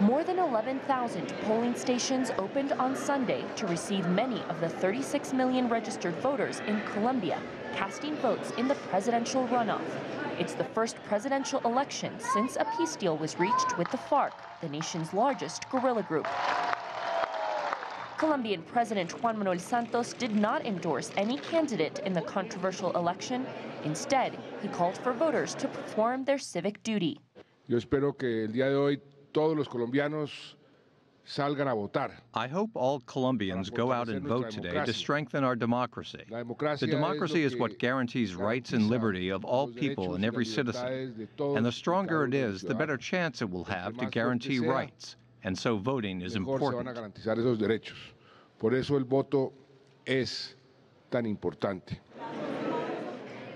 More than 11,000 polling stations opened on Sunday to receive many of the 36 million registered voters in Colombia casting votes in the presidential runoff. It's the first presidential election since a peace deal was reached with the FARC, the nation's largest guerrilla group. Colombian President Juan Manuel Santos did not endorse any candidate in the controversial election. Instead, he called for voters to perform their civic duty. Yo espero que el día de hoy todos los colombianos salgan a votar. I hope all Colombians go out and vote today to strengthen our democracy. The democracy is what guarantees rights and liberty of all people and every citizen. And the stronger it is, the better chance it will have to guarantee rights. And so voting is important. Por eso el voto es tan importante.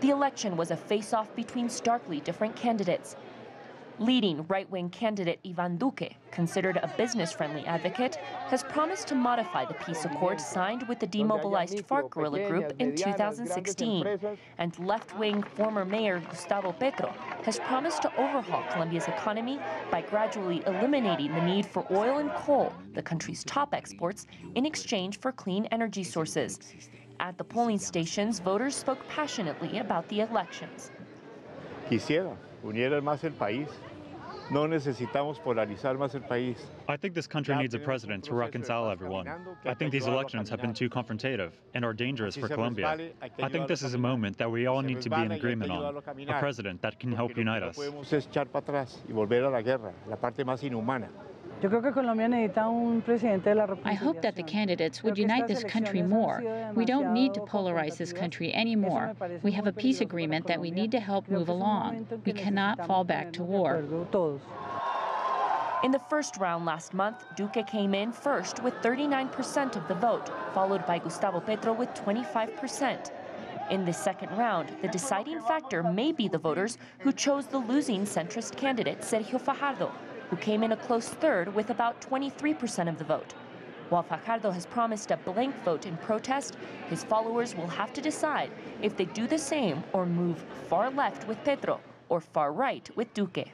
The election was a face-off between starkly different candidates. Leading right-wing candidate Iván Duque, considered a business-friendly advocate, has promised to modify the peace accord signed with the demobilized FARC guerrilla group in 2016. And left-wing former mayor Gustavo Petro has promised to overhaul Colombia's economy by gradually eliminating the need for oil and coal, the country's top exports, in exchange for clean energy sources. At the polling stations, voters spoke passionately about the elections. Quisiera unir más el país. No necesitamos polarizar más el país. I think this country needs a president to reconcile everyone. I think these elections have been too confrontative and are dangerous for Colombia. I think this is a moment that we all need to be in agreement on, a president that can help unite us. I hope that the candidates would unite this country more. We don't need to polarize this country anymore. We have a peace agreement that we need to help move along. We cannot fall back to war. In the first round last month, Duque came in first with 39% of the vote, followed by Gustavo Petro with 25%. In the second round, the deciding factor may be the voters who chose the losing centrist candidate, Sergio Fajardo, who came in a close third with about 23% of the vote. While Fajardo has promised a blank vote in protest, his followers will have to decide if they do the same or move far left with Petro or far right with Duque.